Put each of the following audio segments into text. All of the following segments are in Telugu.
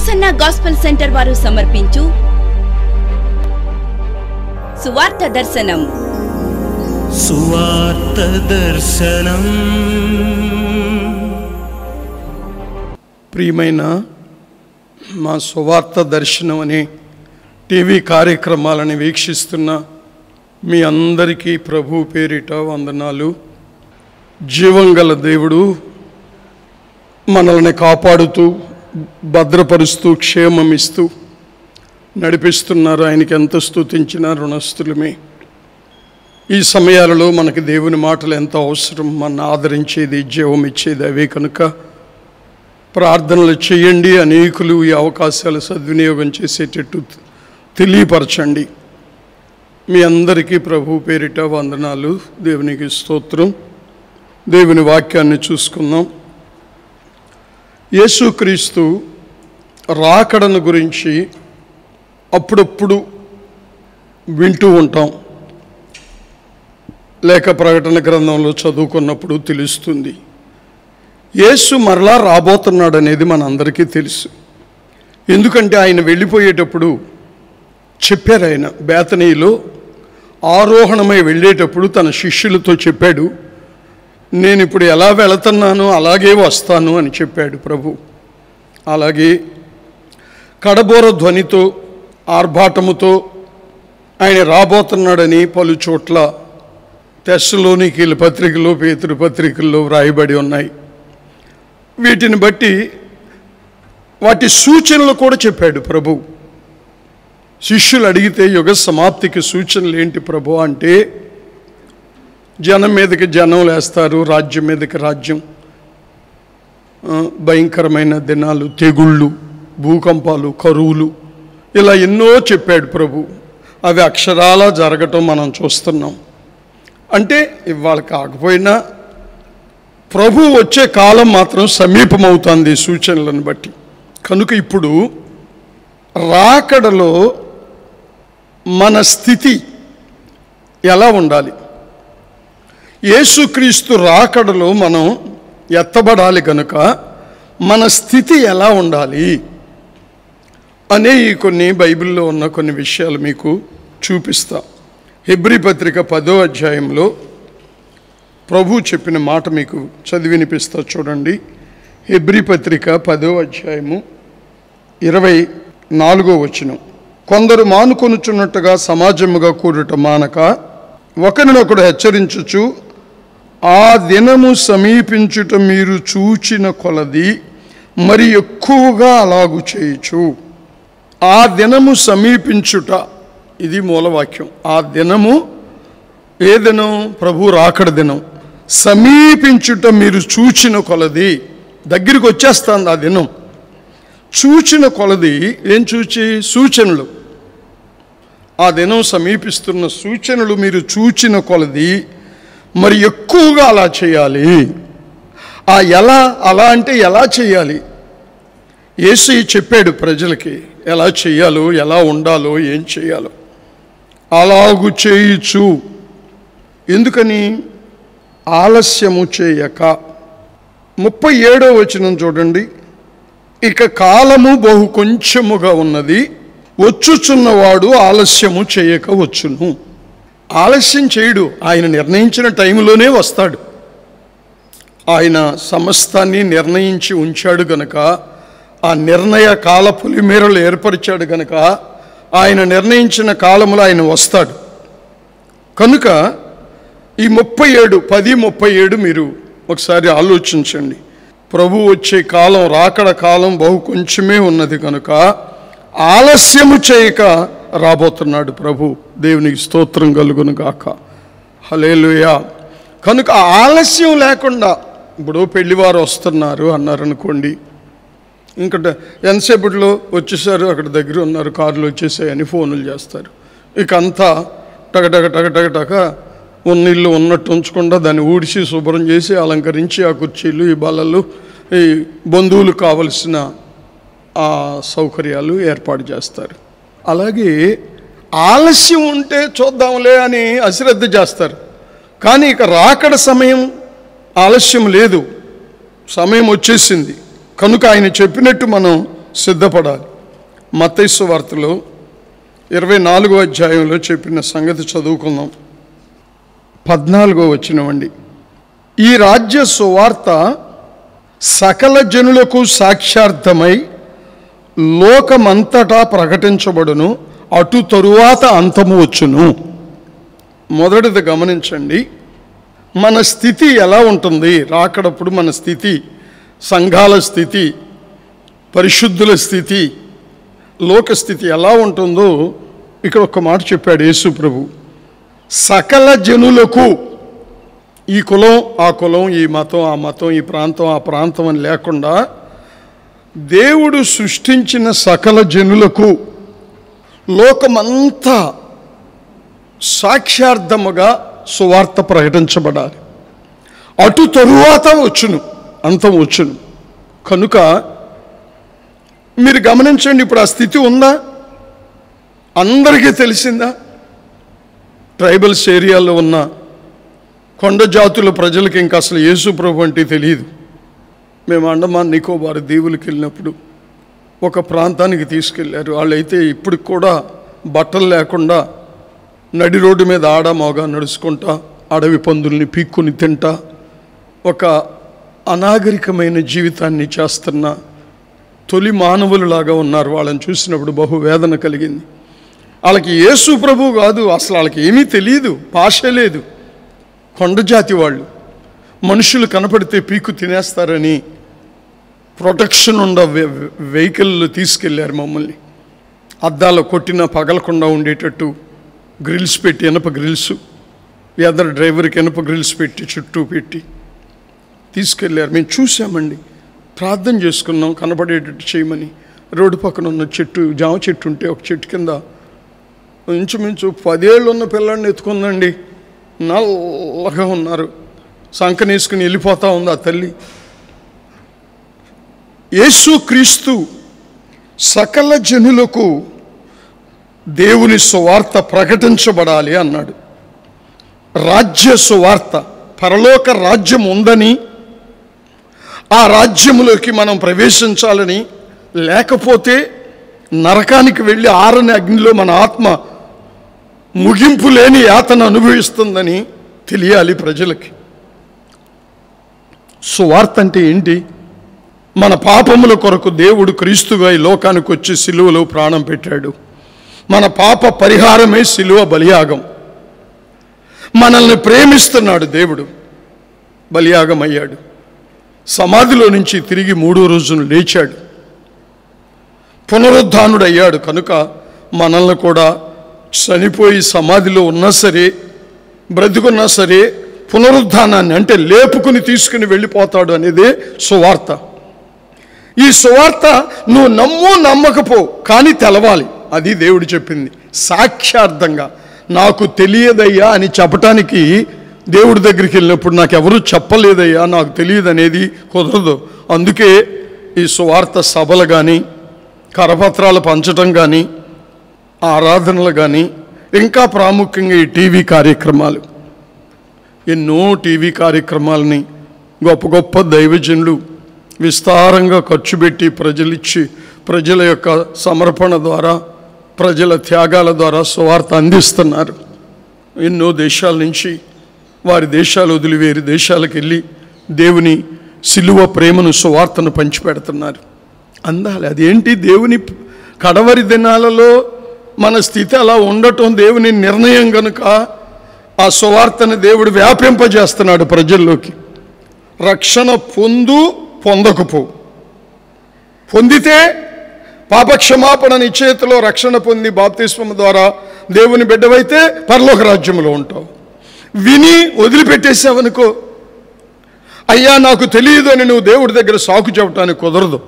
హోసన్నా గాస్పెల్ సెంటర్ వారు సమర్పించు సువార్త దర్శనం. సువార్త దర్శనం. ప్రియమైన మా సువార్త దర్శనం అనే టీవీ కార్యక్రమాలను వీక్షిస్తున్న మీ అందరికీ ప్రభు పేరిట వందనాలు. జీవంగల దేవుడు మనల్ని కాపాడుతూ భద్రపరుస్తూ క్షేమమిస్తూ నడిపిస్తున్నారు. ఆయనకి ఎంత స్తుతించినా రుణస్థులమే. ఈ సమయాలలో మనకి దేవుని మాటలు ఎంత అవసరం, మన ఆదరించేది జీవం ఇచ్చేది అవే కనుక ప్రార్థనలు చేయండి. అనేకులు ఈ అవకాశాలు సద్వినియోగం చేసేటట్టు తెలియపరచండి. మీ అందరికీ ప్రభు పేరిట వందనాలు. దేవునికి స్తోత్రం. దేవుని వాక్యాన్ని చూసుకుందాం. యేసుక్రీస్తు రాకడను గురించి అప్పుడప్పుడు వింటూ ఉంటాం, లేక ప్రకటన గ్రంథంలో చదువుకున్నప్పుడు తెలుస్తుంది. యేసు మరలా రాబోతున్నాడు అనేది మనందరికీ తెలుసు. ఎందుకంటే ఆయన వెళ్ళిపోయేటప్పుడు చెప్పారు. ఆయన బేతనీలో ఆరోహణమై వెళ్ళేటప్పుడు తన శిష్యులతో చెప్పాడు, నేను ఇప్పుడు ఎలా వెళుతున్నానో అలాగే వస్తాను అని చెప్పాడు ప్రభు. అలాగే కడబోర ధ్వనితో ఆర్భాటముతో ఆయన రాబోతున్నాడని పలు చోట్ల తెస్సలోనికీల పత్రికలో పేతురు పత్రికల్లో వ్రాయబడి ఉన్నాయి. వీటిని బట్టి వాటి సూచనలు కూడా చెప్పాడు ప్రభు. శిష్యులు అడిగితే యుగ సమాప్తికి సూచనలు ఏంటి ప్రభు అంటే, జనం మీదకి జనం లేస్తారు, రాజ్యం మీదకి రాజ్యం, భయంకరమైన దినాలు, తెగుళ్ళు, భూకంపాలు, కరువులు, ఇలా ఎన్నో చెప్పాడు ప్రభు. అవి అక్షరాలా జరగటం మనం చూస్తున్నాం. అంటే ఇవాళ కాకపోయినా ప్రభు వచ్చే కాలం మాత్రం సమీపమవుతుంది ఈ సూచనలను బట్టి. కనుక ఇప్పుడు రాకడలో మన స్థితి ఎలా ఉండాలి, యేసుక్రీస్తు రాకడలో మనం ఎత్తబడాలి కనుక మన స్థితి ఎలా ఉండాలి అనే కొన్ని బైబిల్లో ఉన్న కొన్ని విషయాలు మీకు చూపిస్తా. హెబ్రీ పత్రిక 10వ అధ్యాయంలో ప్రభు చెప్పిన మాట మీకు చదివి వినిపిస్తా. చూడండి, హెబ్రీ పత్రిక 10వ అధ్యాయము 24వ వచనం. కొందరు మానుకొనుచున్నట్టుగా సమాజముగా కూడుట మానక ఒకరినొకడు హెచ్చరించుచు, ఆ దినము సమీపించుట మీరు చూచిన కొలది మరి ఎక్కువగా అలాగు చేయుచు. ఆ దినము సమీపించుట, ఇది మూలవాక్యం. ఆ దినము ఏ దినం? ప్రభు రాకడ దినం. సమీపించుట మీరు చూచిన కొలది, దగ్గరికి వచ్చేస్తుంది ఆ దినం. చూచిన కొలది ఏం చూచి? సూచనలు. ఆ దినం సమీపిస్తున్న సూచనలు మీరు చూచిన కొలది మరి ఎక్కువగా అలా చేయాలి. ఎలా అలా అంటే ఎలా చేయాలి? యేసు చెప్పాడు ప్రజలకి ఎలా చేయాలో, ఎలా ఉండాలో, ఏం చేయాలో. అలాగు చేయుచు. ఎందుకని? ఆలస్యము చేయక. 37వ వచనం చూడండి. ఇక కాలము బహు కొంచెముగా ఉన్నది, వచ్చుచున్నవాడు ఆలస్యము చేయక వచ్చును. ఆలస్యం చేయడు. ఆయన నిర్ణయించిన టైంలోనే వస్తాడు. ఆయన సమస్తాన్ని నిర్ణయించి ఉంచాడు గనక, ఆ నిర్ణయ కాల పొలిమేరలు ఏర్పరిచాడు గనక ఆయన నిర్ణయించిన కాలంలో ఆయన వస్తాడు. కనుక ఈ 10:37 మీరు ఒకసారి ఆలోచించండి. ప్రభు వచ్చే కాలం, రాకడ కాలం బహు కొంచెమే ఉన్నది కనుక ఆలస్యము చేయక రాబోతున్నాడు ప్రభు. దేవునికి స్తోత్రం కలుగును గాక. హల్లెలూయా. కనుక ఆలస్యం లేకుండా, ఇప్పుడు పెళ్లివారు వస్తున్నారు అన్నారనుకోండి, ఇంకా ఎంతసేపట్లో వచ్చేసారు, అక్కడ దగ్గర ఉన్నారు, కారులో వచ్చేసాయని ఫోన్లు చేస్తారు. ఇక అంతా టగటగ ఉన్న ఇల్లు ఉన్నట్టు ఉంచకుండా దాన్ని ఊడిసి శుభ్రం చేసి అలంకరించి ఆ కుర్చీలు, ఈ బల్లలు, ఈ బంధువులకు కావలసిన ఆ సౌకర్యాలు ఏర్పాటు చేస్తారు. అలాగే ఆలస్యం ఉంటే చూద్దాంలే అని అశ్రద్ధ చేస్తారు. కానీ ఇక రాకడ సమయం ఆలస్యం లేదు, సమయం వచ్చేసింది. కనుక ఆయన చెప్పినట్టు మనం సిద్ధపడాలి. మత్తయి సువార్తలో 24వ అధ్యాయంలో చెప్పిన సంగతి చదువుకుందాం. 14వ వచనమండి. ఈ రాజ్య సువార్త సకల జనులకు సాక్ష్యార్థమై లోకమంతటా ప్రకటించబడును, అటు తరువాత అంతము వచ్చును. మొదటిది గమనించండి, మన స్థితి ఎలా ఉంటుంది రాకడప్పుడు. మన స్థితి, సంఘాల స్థితి, పరిశుద్ధుల స్థితి, లోకస్థితి ఎలా ఉంటుందో ఇక్కడ ఒక మాట చెప్పాడు యేసు ప్రభు. సకల జనులకు, ఈ కులం ఆ కులం, ఈ మతం ఆ మతం, ఈ ప్రాంతం ఆ ప్రాంతం అని లేకుండా దేవుడు సృష్టించిన సకల జనులకు లోకమంతా సాక్ష్యార్థముగా సువార్త ప్రకటించబడాలి. అటు తరువాత వచ్చును, అంతం వచ్చును. కనుక మీరు గమనించండి, ఇప్పుడు ఆ స్థితి ఉందా? అందరికీ తెలిసిందా? ట్రైబల్స్ ఏరియాలో ఉన్న కొండ జాతుల ప్రజలకి ఇంకా అసలు యేసు ప్రభు అంటే తెలియదు. మేము అండమాన్ నికోబార్ దీవులకు వెళ్ళినప్పుడు ఒక ప్రాంతానికి తీసుకెళ్ళారు. వాళ్ళైతే ఇప్పటికి కూడా బట్టలు లేకుండా నడి రోడ్డు మీద ఆడ మోగా నడుచుకుంటా అడవి పందుల్ని పీక్కుని తింటా ఒక అనాగరికమైన జీవితాన్ని చేస్తున్న తొలి మానవులలాగా ఉన్నారు. వాళ్ళని చూసినప్పుడు బహు వేదన కలిగింది. వాళ్ళకి యేసు ప్రభు కాదు, అసలు వాళ్ళకి ఏమీ తెలియదు, భాష లేదు. కొండజాతి వాళ్ళు మనుషులు కనపడితే పీక్కు తినేస్తారని ప్రొటెక్షన్ ఉన్న వెహికల్లో తీసుకెళ్ళారు మమ్మల్ని. అద్దాలు కొట్టినా పగలకుండా ఉండేటట్టు గ్రిల్స్ పెట్టి, ఇనప గ్రిల్స్, ఎదర్ డ్రైవర్కి ఇనప గ్రిల్స్ పెట్టి చుట్టూ పెట్టి తీసుకెళ్ళారు. మేము చూసామండి, ప్రార్థన చేసుకున్నాం కనబడేటట్టు చేయమని. రోడ్డు పక్కన ఉన్న చెట్టు, జామ చెట్టు ఉంటే ఒక చెట్టు కింద ఇంచుమించు 10 ఏళ్ళు ఉన్న పిల్లాడిని ఎత్తుకుందండి. నల్లగా ఉన్నారు, సంకనేసుకుని వెళ్ళిపోతూ ఉంది ఆ తల్లి. యేసు క్రీస్తు సకల జనులకు దేవుని సువార్త ప్రకటించబడాలి అన్నాడు. రాజ్య సువార్త, పరలోక రాజ్యం ఉందని, ఆ రాజ్యములోకి మనం ప్రవేశించాలని, లేకపోతే నరకానికి వెళ్ళి ఆరని అగ్నిలో మన ఆత్మ ముగింపు లేని యాతన అనుభవిస్తుందని తెలియాలి ప్రజలకి. సువార్త అంటే ఏంటి? మన పాపముల కొరకు దేవుడు క్రీస్తుగా ఈ లోకానికి వచ్చి సిలువలో ప్రాణం పెట్టాడు. మన పాప పరిహారమే సిలువ బలియాగం. మనల్ని ప్రేమిస్తున్నాడు దేవుడు, బలియాగం అయ్యాడు. సమాధిలో నుంచి తిరిగి 3వ రోజున లేచాడు, పునరుద్ధానుడు అయ్యాడు. కనుక మనల్ని కూడా చనిపోయి సమాధిలో ఉన్నా సరే, బ్రతుకున్నా సరే, పునరుద్ధానాన్ని అంటే లేపుకుని తీసుకుని వెళ్ళిపోతాడు అనేదే సువార్త. ఈ సువార్త నువ్వు నమ్ము నమ్మకపో, కానీ తెలవాలి. అది దేవుడు చెప్పింది. సాక్ష్యార్థంగా నాకు తెలియదయ్యా అని చెప్పటానికి దేవుడి దగ్గరికి వెళ్ళినప్పుడు నాకు ఎవరు చెప్పలేదయ్యా, నాకు తెలియదు అనేది కుదరదు. అందుకే ఈ సువార్త సభలు కానీ, కరపత్రాలు పంచడం కానీ, ఆరాధనలు కానీ, ఇంకా ప్రాముఖ్యంగా ఈ టీవీ కార్యక్రమాలు, ఎన్నో టీవీ కార్యక్రమాలని గొప్ప గొప్ప దైవజనులు విస్తారంగా ఖర్చు పెట్టి ప్రజలిచ్చి, ప్రజల యొక్క సమర్పణ ద్వారా, ప్రజల త్యాగాల ద్వారా సువార్త అందిస్తున్నారు. ఎన్నో దేశాల నుంచి వారి దేశాలు వదిలి వేరే దేశాలకు వెళ్ళి దేవుని సిలువ ప్రేమను, సువార్తను పంచిపెడుతున్నారు. అందాలి. అదేంటి? దేవుని కడవరి దినాలలో మన స్థితి అలా ఉండటం దేవుని నిర్ణయం కనుక ఆ సువార్తను దేవుడు వ్యాపింపజేస్తున్నాడు ప్రజల్లోకి. రక్షణ పొందకపో, పొందితే పాపక్షమాపణ నిశ్చయితలో రక్షణ పొంది బాప్తిస్మం ద్వారా దేవుని బిడ్డవైతే పరలోక రాజ్యంలో ఉంటావు. విని వదిలిపెట్టేసావనుకో, అయ్యా నాకు తెలియదు అని నువ్వు దేవుడి దగ్గర సాకు చెప్పడానికి కుదరదు.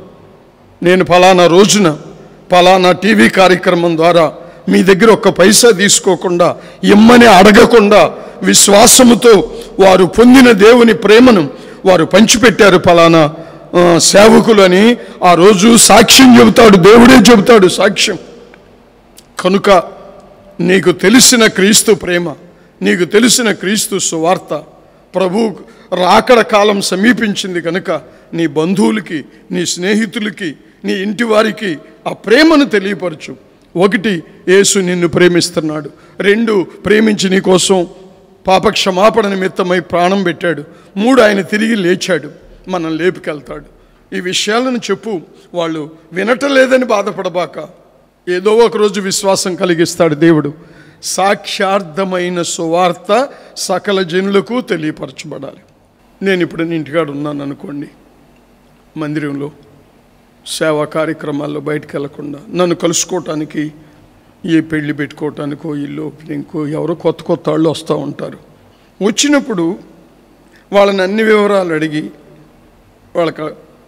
నేను ఫలానా రోజున ఫలానా టీవీ కార్యక్రమం ద్వారా మీ దగ్గర ఒక్క పైసా తీసుకోకుండా, ఇమ్మని అడగకుండా, విశ్వాసముతో వారు పొందిన దేవుని ప్రేమను వారు పంచిపెట్టారు ఫలానా సేవకులు అని ఆ రోజు సాక్ష్యం చెబుతాడు. దేవుడే చెబుతాడు సాక్ష్యం. కనుక నీకు తెలిసిన క్రీస్తు ప్రేమ, నీకు తెలిసిన క్రీస్తు సువార్త, ప్రభు రాకడ కాలం సమీపించింది కనుక నీ బంధువులకి, నీ స్నేహితులకి, నీ ఇంటి వారికి ఆ ప్రేమను తెలియపరచు. 1, యేసు నిన్ను ప్రేమిస్తున్నాడు. 2, ప్రేమించి నీ కోసం పాపక్షమాపణ నిమిత్తమై ప్రాణం పెట్టాడు. 3, ఆయన తిరిగి లేచాడు, మనం లేపుకెళ్తాడు. ఈ విషయాలను చెప్పు. వాళ్ళు వినటలేదని బాధపడబాక. ఏదో ఒకరోజు విశ్వాసం కలిగిస్తాడు దేవుడు. సాక్ష్యార్థమైన సువార్త సకల జనులకు తెలియపరచబడాలి. నేను ఇప్పుడు నీ ఇంటికాడ ఉన్నాను అనుకోండి, మందిరంలో సేవా కార్యక్రమాల్లో బయటకు వెళ్లకుండా, నన్ను కలుసుకోవటానికి ఏ పెళ్లి పెట్టుకోవటానికో ఇల్లు ఓపెనింగ్కో ఎవరో కొత్త కొత్త వాళ్ళు వస్తూ ఉంటారు. వచ్చినప్పుడు వాళ్ళని అన్ని వివరాలు అడిగి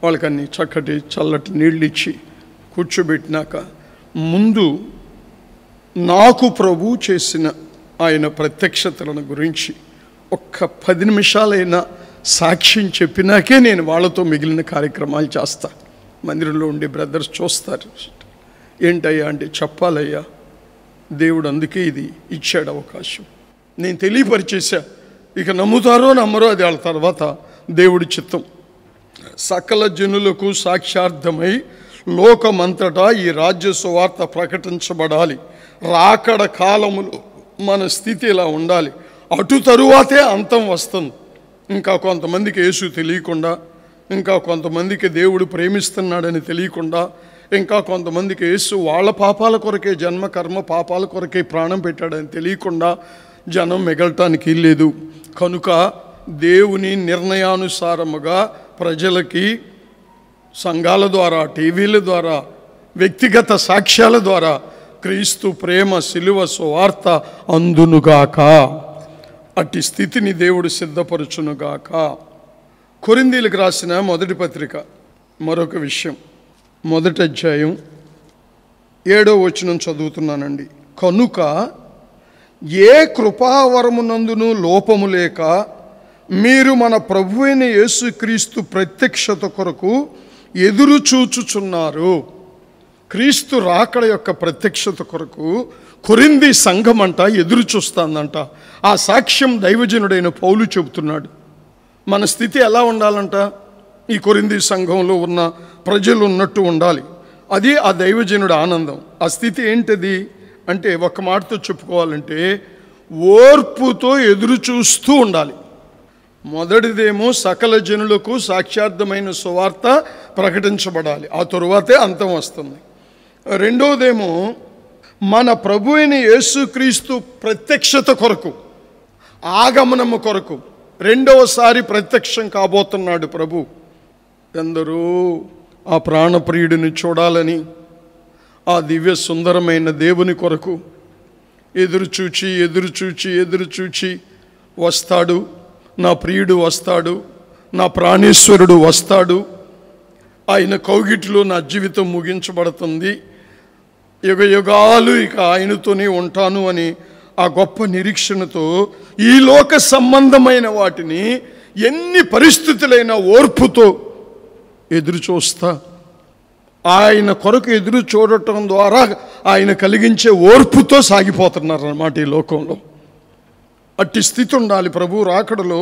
వాళ్ళకన్నీ చక్కటి చల్లటి నీళ్ళు ఇచ్చి కూర్చోబెట్టినాక ముందు నాకు ప్రభు చేసిన ఆయన ప్రత్యక్షతలను గురించి ఒక్క 10 నిమిషాలైనా సాక్ష్యం చెప్పినాకే నేను వాళ్ళతో మిగిలిన కార్యక్రమాలు చేస్తా. మందిరంలో ఉండే బ్రదర్స్ చూస్తారు, ఏంటయ్యా అంటే చెప్పాలయ్యా, దేవుడు అందుకే ఇది ఇచ్చాడు అవకాశం, నేను తెలియపరిచేశా. ఇక నమ్ముతారో నమ్మరో అది వాళ్ళ తర్వాత దేవుడి చిత్తం. సకల జనులకు సాక్ష్యార్థమై లోకమంతటా ఈ రాజ్య సువార్త ప్రకటించబడాలి. రాకడ కాలములో మన స్థితి ఇలా ఉండాలి. అటు తరువాతే అంతం వస్తుంది. ఇంకా కొంతమందికి యేసు తెలియకుండా, ఇంకా కొంతమందికి దేవుడు ప్రేమిస్తున్నాడని తెలియకుండా, ఇంకా కొంతమందికి యేసు వాళ్ళ పాపాల కొరకే, జన్మ కర్మ పాపాల కొరకే ప్రాణం పెట్టాడని తెలియకుండా జనం మిగలటానికి లేదు. కనుక దేవుని నిర్ణయానుసారముగా ప్రజలకి సంఘాల ద్వారా, టీవీల ద్వారా, వ్యక్తిగత సాక్ష్యాల ద్వారా క్రీస్తు ప్రేమ శిలువ సువార్త అందునుగాక. అట్టి స్థితిని దేవుడు సిద్ధపరచునుగాక. కొరింథీయులకు రాసిన మొదటి పత్రిక మరొక విషయం, 1వ అధ్యాయం 7వ వచనం చదువుతున్నానండి. కనుక ఏ కృపావరమునందును లోపము లేక మీరు మన ప్రభువైన యేసుక్రీస్తు ప్రత్యక్షత కొరకు ఎదురు చూచుచున్నారు. క్రీస్తు రాకడ యొక్క ప్రత్యక్షత కొరకు కొరింథీ సంఘం అంట ఎదురు చూస్తుందంట. ఆ సాక్ష్యం దైవజనుడైన పౌలు చెబుతున్నాడు. మన స్థితి ఎలా ఉండాలంట? ఈ కొరింథీ సంఘంలో ఉన్న ప్రజలు ఉన్నట్టు ఉండాలి. అది ఆ దైవజనుడి ఆనందం. ఆ స్థితి ఏంటిది అంటే, ఒక మాటతో చెప్పుకోవాలంటే ఓర్పుతో ఎదురు చూస్తూ ఉండాలి. మొదటిదేమో సకల జనులకు సాక్ష్యార్థమైన సువార్త ప్రకటించబడాలి, ఆ తరువాతే అంతం వస్తుంది. రెండవదేమో మన ప్రభు అయిన యేసుక్రీస్తు ప్రత్యక్షత కొరకు, ఆగమనము కొరకు రెండవసారి ప్రత్యక్షం కాబోతున్నాడు ప్రభు. ఎందరో ఆ ప్రాణప్రియుడిని చూడాలని, ఆ దివ్య సుందరమైన దేవుని కొరకు ఎదురుచూచి ఎదురుచూచి ఎదురుచూచి వస్తాడు. నా ప్రియుడు వస్తాడు, నా ప్రాణేశ్వరుడు వస్తాడు, ఆయన కౌగిట్లో నా జీవితం ముగించబడుతుంది, యుగ యుగాలు ఇక ఆయనతోనే ఉంటాను అని ఆ గొప్ప నిరీక్షణతో ఈ లోక సంబంధమైన వాటిని ఎన్ని పరిస్థితులైన ఓర్పుతో ఎదురు చూస్తా, ఆయన కొరకు ఎదురు చూడటం ద్వారా ఆయన కలిగించే ఓర్పుతో సాగిపోతున్నారు అన్నమాట ఈ లోకంలో. అట్టి స్థితి ఉండాలి. ప్రభు రాకడలో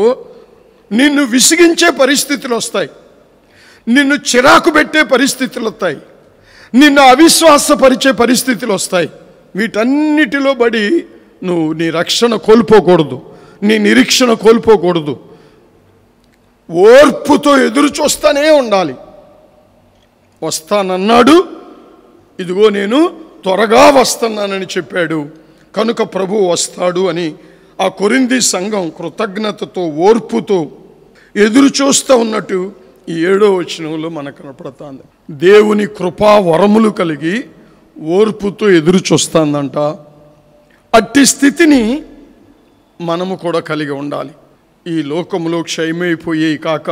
నిన్ను విసిగించే పరిస్థితులు వస్తాయి, నిన్ను చిరాకు పెట్టే పరిస్థితులు వస్తాయి, నిన్ను అవిశ్వాసపరిచే పరిస్థితులు వస్తాయి. వీటన్నిటిలో బడి నువ్వు నీ రక్షణ కోల్పోకూడదు, నీ నిరీక్షణ కోల్పోకూడదు. ఓర్పుతో ఎదురు చూస్తానే ఉండాలి. వస్తానన్నాడు, ఇదిగో నేను త్వరగా వస్తున్నానని చెప్పాడు. కనుక ప్రభు వస్తాడు అని ఆ కొరింథీ సంఘం కృతజ్ఞతతో ఓర్పుతో ఎదురు చూస్తూ ఉన్నట్టు ఈ 7వ వచనంలో మనకు కనపడుతుంది. దేవుని కృపా వరములు కలిగి ఓర్పుతో ఎదురు చూస్తుందంట. అట్టి స్థితిని మనము కూడా కలిగి ఉండాలి. ఈ లోకములో క్షయమైపోయేవి కాక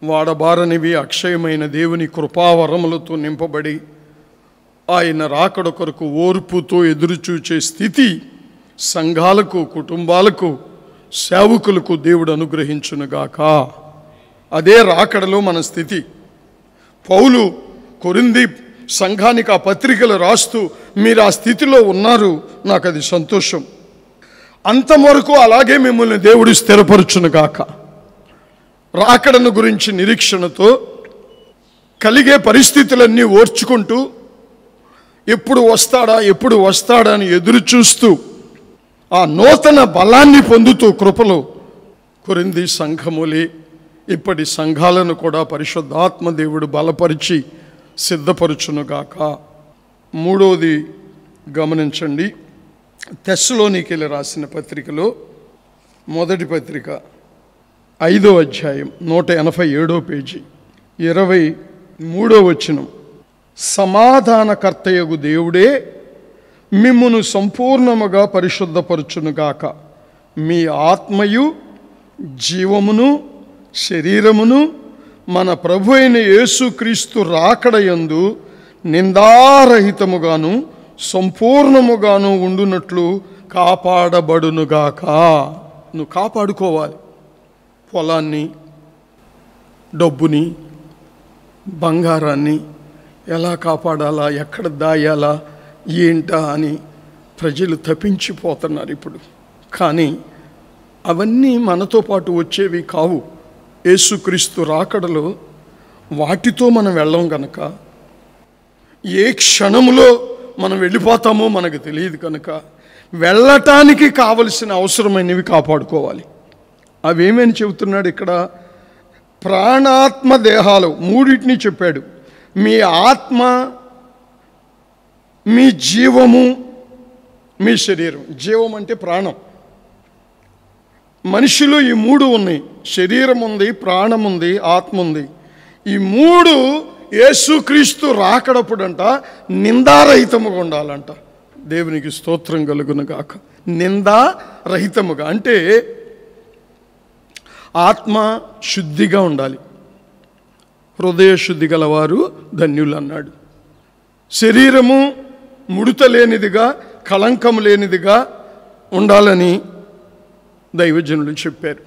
వాడబారనివి అక్షయమైన దేవుని కృపావరములతో నింపబడి ఆయన రాకడ కొరకు ఓర్పుతో ఎదురుచూచే స్థితి సంఘాలకు, కుటుంబాలకు, సేవకులకు దేవుడు అనుగ్రహించునుగాక. అదే రాకడలో మన స్థితి. పౌలు కొరింథీ సంఘానికి ఆ పత్రికలు రాస్తూ మీరు ఆ స్థితిలో ఉన్నారు, నాకు అది సంతోషం, అంతవరకు అలాగే మిమ్మల్ని దేవుడు స్థిరపరచునుగాక. రాకడను గురించి నిరీక్షణతో కలిగే పరిస్థితులన్నీ ఓర్చుకుంటూ ఎప్పుడు వస్తాడా అని ఎదురు చూస్తూ ఆ నూతన బలాన్ని పొందుతూ కృపలో కొరింథీ సంఘములే ఇప్పటి సంఘాలను కూడా పరిశుద్ధాత్మ దేవుడు బలపరిచి సిద్ధపరచునుగాక. మూడవది గమనించండి, తెస్సలోనికీయులకు రాసిన పత్రికలో మొదటి పత్రిక 5వ అధ్యాయం 187వ పేజీ 23వ వచనం. సమాధానకర్తయగు దేవుడే మిమ్మును సంపూర్ణముగా పరిశుద్ధపరచునుగాక, మీ ఆత్మయు జీవమును శరీరమును మన ప్రభు అయిన యేసుక్రీస్తు రాకడయందు నిందారహితముగాను సంపూర్ణముగాను ఉండునట్లు కాపాడబడునుగాక. నువ్వు కాపాడుకోవాలి. పొలాన్ని, డబ్బుని, బంగారాన్ని ఎలా కాపాడాలా, ఎక్కడ దాయాలా, ఏంటా అని ప్రజలు తప్పించిపోతున్నారు ఇప్పుడు. కానీ అవన్నీ మనతో పాటు వచ్చేవి కావు. యేసుక్రీస్తు రాకడలో వాటితో మనం వెళ్ళం కనుక, ఏ క్షణంలో మనం వెళ్ళిపోతామో మనకు తెలియదు కనుక వెళ్ళటానికి కావలసిన అవసరమైనవి కాపాడుకోవాలి. అవేమని చెబుతున్నాడు ఇక్కడ? ప్రాణాత్మ దేహాలు మూడింటిని చెప్పాడు. మీ ఆత్మ, మీ జీవము, మీ శరీరం. జీవం అంటే ప్రాణం. మనిషిలో ఈ మూడు ఉన్నాయి. శరీరం ఉంది, ప్రాణం ఉంది, ఆత్మ ఉంది. ఈ మూడు యేసుక్రీస్తు రాకడప్పుడంట నిందారహితముగా ఉండాలంట. దేవునికి స్తోత్రం కలుగునుగాక. నిందారహితముగా అంటే ఆత్మ శుద్ధిగా ఉండాలి. హృదయ శుద్ధి గలవారు ధన్యులు అన్నాడు. శరీరము ముడత లేనిదిగా, కళంకం లేనిదిగా ఉండాలని దైవజనులు చెప్పారు.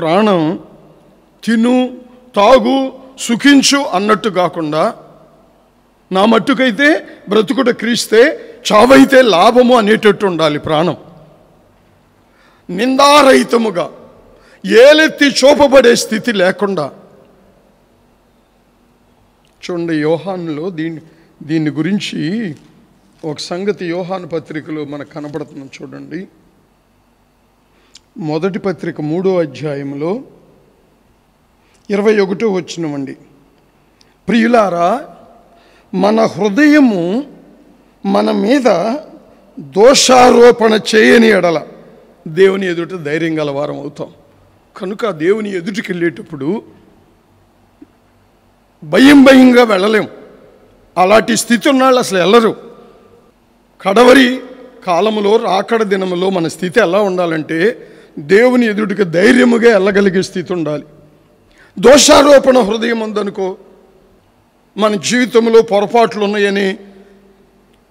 ప్రాణం తిను, తాగు, సుఖించు అన్నట్టు కాకుండా, నా మట్టుకైతే బ్రతుకుట క్రీస్తే, చావైతే లాభము అనేటట్టు ఉండాలి ప్రాణం. నిందారహితముగా, ఏలెత్తి చూపబడే స్థితి లేకుండా. చూడండి, యోహానులో దీని గురించి ఒక సంగతి యోహాను పత్రికలో మనకు కనబడుతుంది. చూడండి, మొదటి పత్రిక 3వ అధ్యాయంలో 21వ వచనమండి. ప్రియులారా, మన హృదయము మన మీద దోషారోపణ చేయని ఎడల దేవుని ఎదుట ధైర్యం గలవారం అవుతాం. కనుక దేవుని ఎదుటికి వెళ్ళేటప్పుడు భయంగా వెళ్ళలేం. అలాంటి స్థితి ఉన్నాళ్ళు అసలు వెళ్ళరు. కడవరి కాలములో, రాకడ దినములో మన స్థితి ఎలా ఉండాలంటే దేవుని ఎదుటికి ధైర్యముగా వెళ్ళగలిగే స్థితి ఉండాలి. దోషారోపణ హృదయం ఉందనుకో, మన జీవితంలో పొరపాట్లు ఉన్నాయని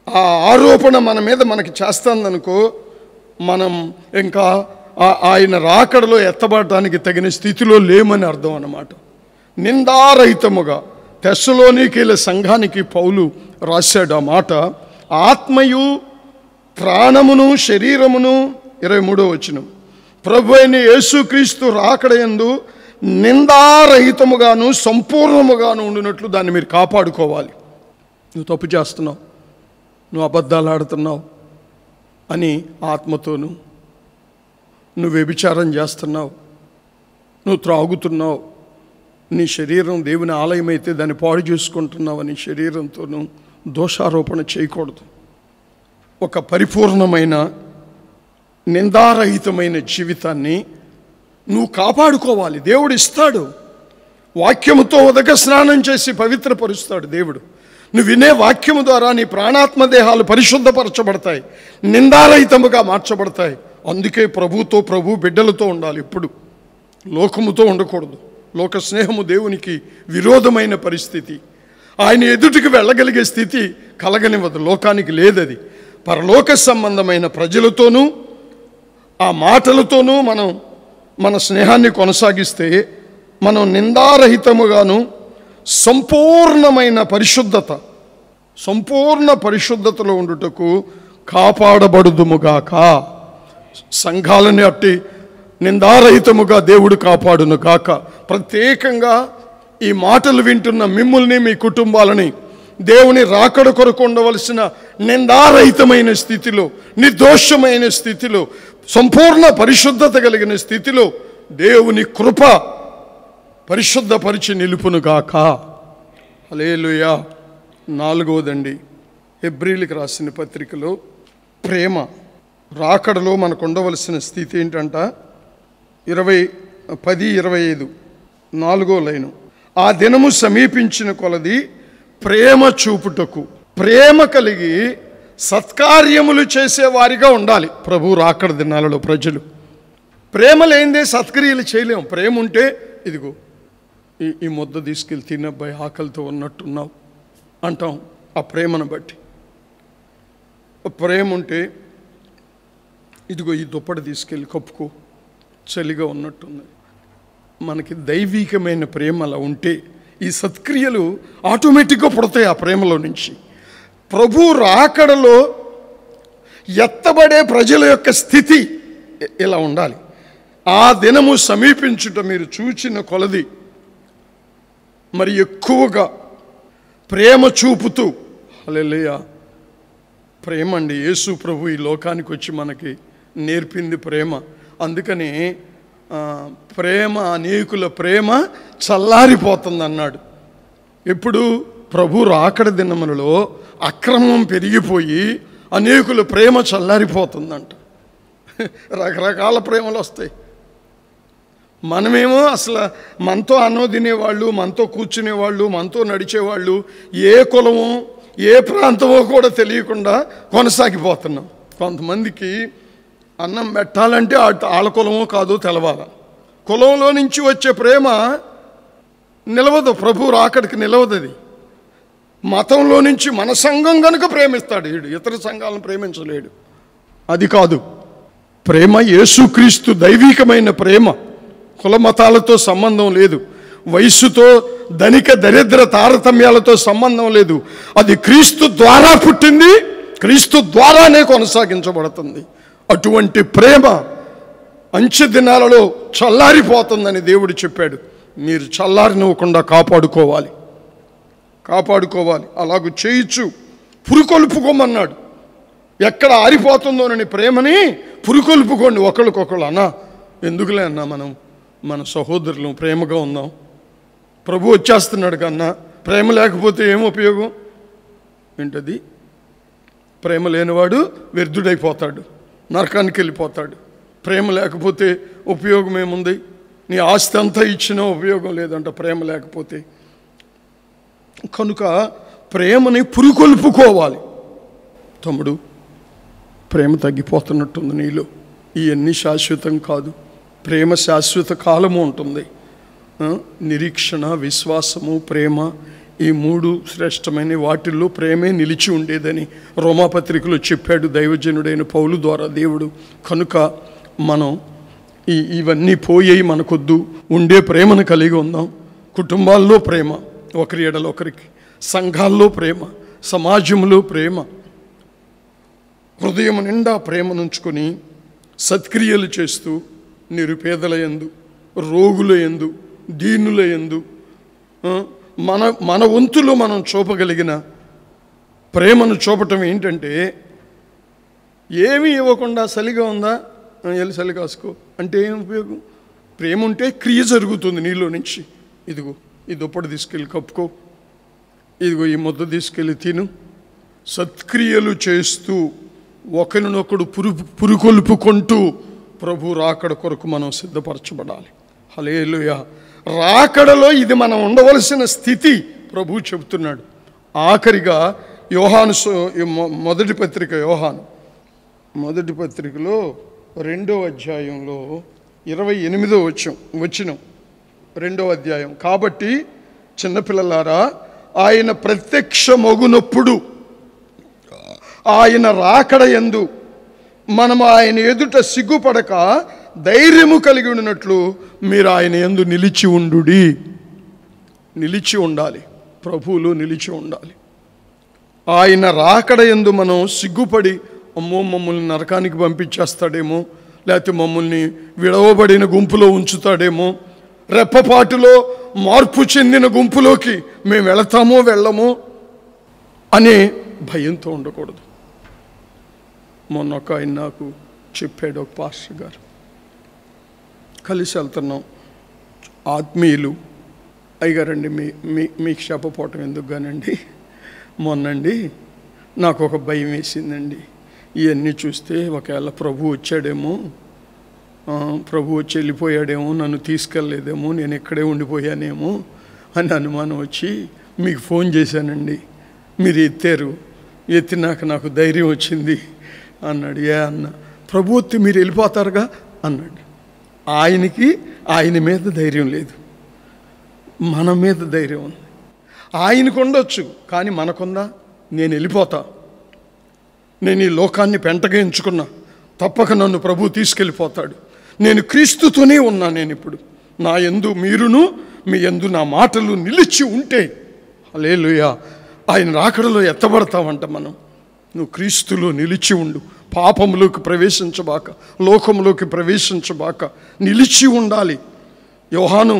ఆ ఆరోపణ మన మీద మనకి చేస్తుందనుకో, మనం ఇంకా ఆయన రాకడలో ఎత్తబడటానికి తగిన స్థితిలో లేమని అర్థం అన్నమాట. నిందారహితముగా తెస్సలోనికీయుల సంఘానికి పౌలు రాశాడు ఆ మాట. ఆత్మయు ప్రాణమును శరీరమును 23వ వచనం ప్రభు అయిన యేసుక్రీస్తు రాకడయందు నిందారహితముగాను సంపూర్ణముగాను ఉండినట్లు దాన్ని మీరు కాపాడుకోవాలి. నువ్వు తప్పు చేస్తున్నావు, నువ్వు అబద్ధాలు ఆడుతున్నావు అని ఆత్మతోను, నువ్వు వ్యభిచారం చేస్తున్నావు, నువ్వు త్రాగుతున్నావు, నీ శరీరం దేవుని ఆలయం అయితే దాన్ని పాడు చేసుకుంటున్నావు అని శరీరంతోనూ దోషారోపణ చేయకూడదు. ఒక పరిపూర్ణమైన నిందారహితమైన జీవితాన్ని నువ్వు కాపాడుకోవాలి. దేవుడు ఇస్తాడు. వాక్యముతో ఉదక స్నానం చేసి పవిత్రపరుస్తాడు దేవుడు. నువ్వు వినే వాక్యము ద్వారా నీ ప్రాణాత్మ దేహాలు పరిశుద్ధపరచబడతాయి, నిందారహితముగా మార్చబడతాయి. అందుకే ప్రభు బిడ్డలతో ఉండాలి. ఇప్పుడు లోకముతో ఉండకూడదు. లోక స్నేహము దేవునికి విరోధమైన పరిస్థితి. ఆయన ఎదుటికి వెళ్ళగలిగే స్థితి కలగనివ్వదు, లోకానికి లేదది. పరలోక సంబంధమైన ప్రజలతోనూ ఆ మాటలతోనూ మనం మన స్నేహాన్ని కొనసాగిస్తే మనం నిందారహితముగాను సంపూర్ణ పరిశుద్ధతలో ఉండుటకు కాపాడబడుదుముగాక. సంఘాలని అట్టి నిందారహితముగా దేవుడు కాపాడును కాక. ప్రత్యేకంగా ఈ మాటలు వింటున్న మిమ్ముల్ని, మీ కుటుంబాలని దేవుని రాకడ కొరకు ఉండవలసిన నిందారహితమైన స్థితిలో, నిర్దోషమైన స్థితిలో, సంపూర్ణ పరిశుద్ధత కలిగిన స్థితిలో దేవుని కృప పరిశుద్ధపరిచి నిలుపునుగాక. హల్లెలూయా. 4వదండి, హెబ్రీయులకు రాసిన పత్రికలో ప్రేమ రాకడలో మనకు ఉండవలసిన స్థితి ఏంటంట? 10:25 4వ లైను. ఆ దినము సమీపించిన కొలది ప్రేమ చూపుటకు, ప్రేమ కలిగి సత్కార్యములు చేసేవారిగా ఉండాలి. ప్రభు రాకడ దినాలలో ప్రజలు ప్రేమ లేనిదే సత్క్రియలు చేయలేము. ప్రేమ ఉంటే ఇదిగో ఈ ముద్ద తీసుకెళ్ళి తినబ్బాయి, ఆకలితో ఉన్నట్టున్నావు అంటాం. ఆ ప్రేమను బట్టి ప్రేమ ఉంటే ఇదిగో ఈ దుప్పటి తీసుకెళ్ళి కప్పుకో, చలిగా ఉన్నట్టున్నది. మనకి దైవికమైన ప్రేమ అలా ఉంటే ఈ సత్క్రియలు ఆటోమేటిక్గా పుడతాయి ఆ ప్రేమలో నుంచి. ప్రభు రాకడలో ఎత్తబడే ప్రజల యొక్క స్థితి ఇలా ఉండాలి. ఆ దినము సమీపించుట మీరు చూచిన కొలది మరి ఎక్కువగా ప్రేమ చూపుతూ, హల్లెలూయా, ప్రేమ అండి. యేసు ప్రభు ఈ లోకానికి వచ్చి మనకి నేర్పింది ప్రేమ. అందుకని ప్రేమ, అనేకుల ప్రేమ చల్లారిపోతుంది అన్నాడు. ఇప్పుడు ప్రభు రాకడ దినములలో అక్రమం పెరిగిపోయి అనేకుల ప్రేమ చల్లారిపోతుందంట. రకరకాల ప్రేమలు వస్తాయి. మనమేమో అసలు మనతో అన్నం తినేవాళ్ళు, మనతో కూర్చునేవాళ్ళు, మనతో నడిచేవాళ్ళు ఏ కులమో ఏ ప్రాంతమో కూడా తెలియకుండా కొనసాగిపోతున్నాం. కొంతమందికి అన్నం పెట్టాలంటే వాళ్ళ కులమో కాదో తెలవాలి. కులంలో నుంచి వచ్చే ప్రేమ నిలవదు, ప్రభు రాకడికి నిలవదు. అది మతంలో నుంచి మన సంఘం కనుక ప్రేమిస్తాడు, వీడు ఇతర సంఘాలను ప్రేమించలేడు. అది కాదు ప్రేమ. యేసుక్రీస్తు దైవికమైన ప్రేమ. కుల మతాలతో సంబంధం లేదు, వయస్సుతో ధనిక దరిద్ర తారతమ్యాలతో సంబంధం లేదు. అది క్రీస్తు ద్వారా పుట్టింది, క్రీస్తు ద్వారానే కొనసాగించబడుతుంది. అటువంటి ప్రేమ అంచె దినాలలో చల్లారిపోతుందని దేవుడు చెప్పాడు. మీరు చల్లారినివ్వకుండా కాపాడుకోవాలి. అలాగూ చేయొచ్చు. పురుకొల్పుకోమన్నాడు. ఎక్కడ ఆరిపోతుందోనని ప్రేమని పురుకొల్పుకోండి ఒకళ్ళకొకళ్ళు. అన్నా ఎందుకులే అన్నా, మన సహోదరులు ప్రేమగా ఉందాం. ప్రభు వచ్చేస్తున్నాడు కన్నా ప్రేమ లేకపోతే ఏం ఉపయోగం? ఏంటది? ప్రేమ లేనివాడు వ్యర్థుడైపోతాడు, నరకానికి వెళ్ళిపోతాడు. ప్రేమ లేకపోతే ఉపయోగం ఏముంది? నీ ఆస్తి అంతా ఇచ్చినా ఉపయోగం లేదంట ప్రేమ లేకపోతే. కనుక ప్రేమని పురుకొల్పుకోవాలి. తమ్ముడు, ప్రేమ తగ్గిపోతున్నట్టుంది నీలో. ఇవన్నీ శాశ్వతం కాదు. ప్రేమ శాశ్వత కాలము ఉంటుంది. నిరీక్షణ, విశ్వాసము, ప్రేమ, ఈ 3 శ్రేష్టమైన వాటిల్లో ప్రేమే నిలిచి ఉండేదని రోమాపత్రికలో చెప్పాడు దైవజనుడైన పౌలు ద్వారా దేవుడు. కనుక మనం ఇవన్నీ పోయి మనకొద్దు, ఉండే ప్రేమను కలిగి ఉందాం. కుటుంబాల్లో ప్రేమ, ఒకరి ఎడల ఒకరికి, సంఘాల్లో ప్రేమ, సమాజంలో ప్రేమ, హృదయం నిండా ప్రేమనుంచుకొని సత్క్రియలు చేస్తూ నిరుపేదల యందు, రోగుల యందు, దీనుల యందు మన వంతులో మనం చూపగలిగిన ప్రేమను చూపటం ఏంటంటే, ఏమీ ఇవ్వకుండా చలిగా ఉందా వెళ్ళి చలి కాసుకో అంటే ఏం ఉపయోగం? ప్రేమ ఉంటే క్రియ జరుగుతుంది నీలో నుంచి. ఇదిగో ఈ దుప్పటి తీసుకెళ్ళి కప్పుకో, ఇదిగో ఈ ముద్ద తీసుకెళ్ళి తిను. సత్క్రియలు చేస్తూ ఒకరినొకడు పురుకొల్పుకుంటూ ప్రభు రాకడ కొరకు మనం సిద్ధపరచబడాలి. హల్లెలూయా. రాకడలో ఇది మనం ఉండవలసిన స్థితి ప్రభు చెబుతున్నాడు. ఆఖరిగా యోహాను మొదటి పత్రిక, యోహాను మొదటి పత్రికలో 2వ అధ్యాయంలో 28వ వచనం, 2వ అధ్యాయం. కాబట్టి చిన్నపిల్లలారా, ఆయన ప్రత్యక్షమగునప్పుడు, ఆయన రాకడ యందు మనము ఆయన ఎదుట సిగ్గుపడక ధైర్యము కలిగి ఉన్నట్లు మీరు ఆయన యందు నిలిచి ఉండాలి. ప్రభువులో నిలిచి ఉండాలి. ఆయన రాకడ యందు మనం సిగ్గుపడి, అమ్మో మమ్మల్ని నరకానికి పంపించేస్తాడేమో, లేకపోతే మమ్మల్ని విడవబడిన గుంపులో ఉంచుతాడేమో, రెప్పపాటులో మార్పు చెందిన గుంపులోకి మేము వెళతామో వెళ్ళమో అనే భయంతో ఉండకూడదు. మొన్న ఒక ఆయన నాకు చెప్పాడు, ఒక పాస్టర్ గారు, కలిసి వెళ్తున్నాం, ఆత్మీయులు. అయ్యగారండి మీకు చెప్పపోవటం ఎందుకు కానండి, మొన్నండి నాకు ఒక భయం వేసిందండి. ఇవన్నీ చూస్తే ఒకవేళ ప్రభు వచ్చాడేమో, ప్రభు వచ్చి వెళ్ళిపోయాడేమో, నన్ను తీసుకెళ్ళలేదేమో, నేను ఇక్కడే ఉండిపోయానేమో అని అనుమానం వచ్చి మీకు ఫోన్ చేశానండి. మీరు ఎత్తారు, ఎత్తినాక నాకు ధైర్యం వచ్చింది అన్నాడు. ఏ అన్న, ప్రభు వచ్చి మీరు వెళ్ళిపోతారుగా అన్నాడు. ఆయనకి ఆయన మీద ధైర్యం లేదు, మన మీద ధైర్యం ఉంది. ఆయనకు ఉండొచ్చు, కానీ మనకుందా? నేను వెళ్ళిపోతా, నేను ఈ లోకాన్ని పెంటగా ఎంచుకున్నా, తప్పక నన్ను ప్రభు తీసుకెళ్ళిపోతాడు, నేను క్రీస్తుతోనే ఉన్నా, నేను ఇప్పుడు నా యందు మీరును మీ యందు నా మాటలు నిలిచి ఉంటే హల్లెలూయా ఆయన రాకడలో ఎత్తబడతావంట మనం. నువ్వు క్రీస్తులో నిలిచి ఉండు, పాపంలోకి ప్రవేశించబాక, లోకంలోకి ప్రవేశించబాక నిలిచి ఉండాలి. యోహాను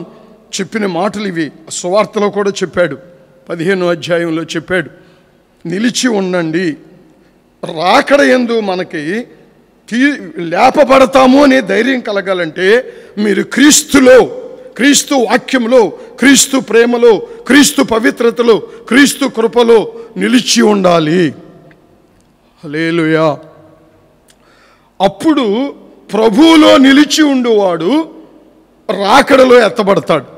చెప్పిన మాటలు ఇవి, సువార్తలో కూడా చెప్పాడు, 15వ అధ్యాయంలో చెప్పాడు, నిలిచి ఉండండి. రాకడ యందు మనకి లేపబడతాము అనే ధైర్యం కలగాలంటే మీరు క్రీస్తులో, క్రీస్తు వాక్యంలో, క్రీస్తు ప్రేమలో, క్రీస్తు పవిత్రతలో, క్రీస్తు కృపలో నిలిచి ఉండాలి. హల్లెలూయా. అప్పుడు ప్రభువులో నిలిచి ఉండువాడు రాకడలో ఎత్తబడతాడు.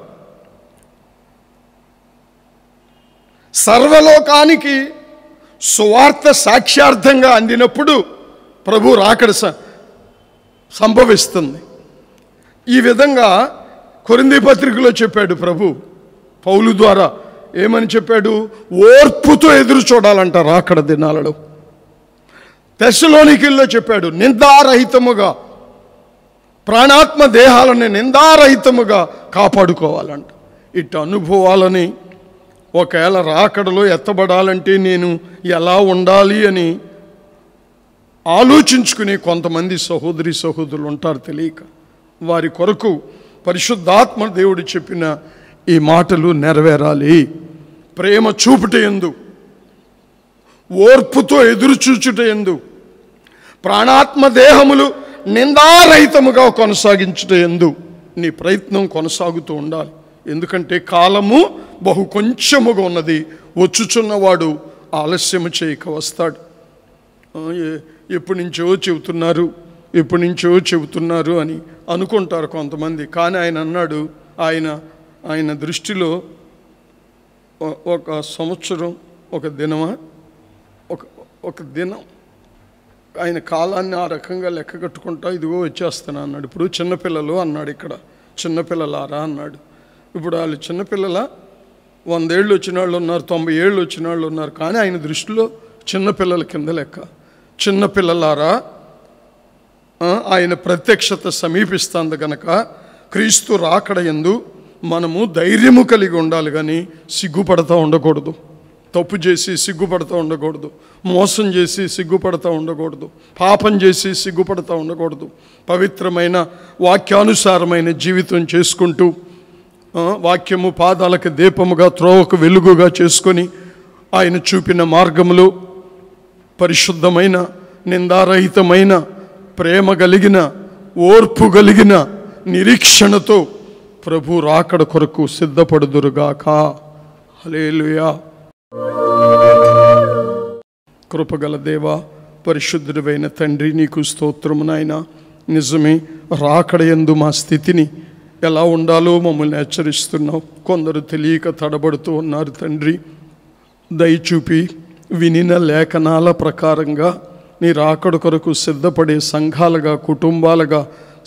సర్వలోకానికి సువార్త సాక్ష్యార్థంగా అందినప్పుడు ప్రభు రాకడ సంభవిస్తుంది. ఈ విధంగా కొరింథీ పత్రికలో చెప్పాడు ప్రభు పౌలు ద్వారా. ఏమని చెప్పాడు? ఓర్పుతో ఎదురు చూడాలంట రాకడ దినాలలో. తెస్సలోనికీల్లో చెప్పాడు, నిందారహితముగా, ప్రాణాత్మ దేహాలని నిందారహితముగా కాపాడుకోవాలంట. ఇటు అనుభవాలని, ఒకవేళ రాకడలో ఎత్తబడాలంటే నేను ఎలా ఉండాలి అని ఆలోచించుకునే కొంతమంది సహోదరి సహోదరులు ఉంటారు తెలియక. వారి కొరకు పరిశుద్ధాత్మ దేవుడు చెప్పిన ఈ మాటలు నెరవేరాలి. ప్రేమ చూపుట యందు, ఓర్పుతో ఎదురు చూచుట యందు, ప్రాణాత్మ దేహములు నిందారహితముగా కొనసాగించుట యందు నీ ప్రయత్నం కొనసాగుతూ ఉండాలి. ఎందుకంటే కాలము బహు కొంచెముగా ఉన్నది, వచ్చుచున్నవాడు ఆలస్యము చేయక వస్తాడు. ఎప్పటి నుంచో చెబుతున్నారు అని అనుకుంటారు కొంతమంది. కానీ ఆయన అన్నాడు, ఆయన దృష్టిలో ఒక సంవత్సరం ఒక దినమా, ఒక దినం, ఆయన కాలాన్ని ఆ రకంగా లెక్క కట్టుకుంటా ఇదిగో వచ్చేస్తాను అన్నాడు. ఇప్పుడు చిన్నపిల్లలు అన్నాడు, ఇక్కడ చిన్నపిల్లలారా అన్నాడు. ఇప్పుడు వాళ్ళు చిన్నపిల్లల 100 ఏళ్ళు వచ్చిన వాళ్ళు ఉన్నారు, 90 ఏళ్ళు వచ్చిన వాళ్ళు ఉన్నారు. కానీ ఆయన దృష్టిలో చిన్నపిల్లల కింద లెక్క. చిన్నపిల్లలారా, ఆయన ప్రత్యక్షత సమీపిస్తుంది కనుక క్రీస్తు రాకడ యందు మనము ధైర్యము కలిగి ఉండాలి, కానీ సిగ్గుపడతా ఉండకూడదు. తప్పు చేసి సిగ్గుపడతా ఉండకూడదు, మోసం చేసి సిగ్గుపడతా ఉండకూడదు, పాపం చేసి సిగ్గుపడతా ఉండకూడదు. పవిత్రమైన వాక్యానుసారమైన జీవితం చేసుకుంటూ, వాక్యము పాదాలకు దీపముగా, త్రోవకు వెలుగుగా చేసుకొని, ఆయన చూపిన మార్గములో పరిశుద్ధమైన, నిందారహితమైన, ప్రేమ కలిగిన, ఓర్పు కలిగిన నిరీక్షణతో ప్రభు రాకడ కొరకు సిద్ధపడుదురుగాక. హల్లెలూయా. కృపగల దేవా, పరిశుద్ధుడైన తండ్రి, నీకు స్తోత్రము నాయనా. నిజమే, రాకడ యందు మా స్థితిని ఎలా ఉండాలో మమ్మల్ని హెచ్చరిస్తున్నావు. కొందరు తెలియక తడబడుతూ ఉన్నారు తండ్రి. దయచూపి వినిన లేఖనాల ప్రకారంగా నీ రాకడ కొరకు సిద్ధపడే సంఘాలుగా, కుటుంబాలుగా,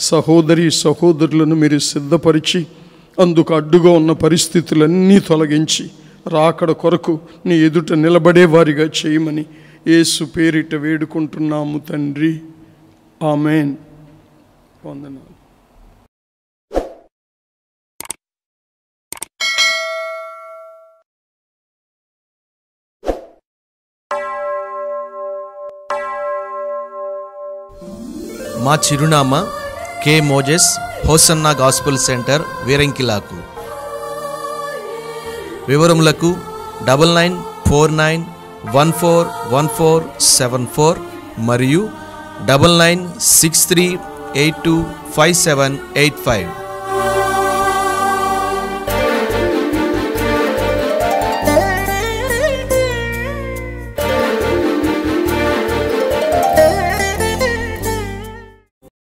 సహోదరి సహోదరులను మీరు సిద్ధపరిచి, అందుకు అడ్డుగా ఉన్న పరిస్థితులన్నీ తొలగించి రాకడ కొరకు నీ ఎదుట నిలబడేవారిగా చేయమని యేసు పేరిట వేడుకుంటున్నాము తండ్రి. ఆమేన్. వందనాలు. మా చిరునామా కే మోజెస్, హోసన్నా గాస్పుల్ సెంటర్ వీరంకిలాకు. వివరములకు 9949141474 మరియు 9963825785.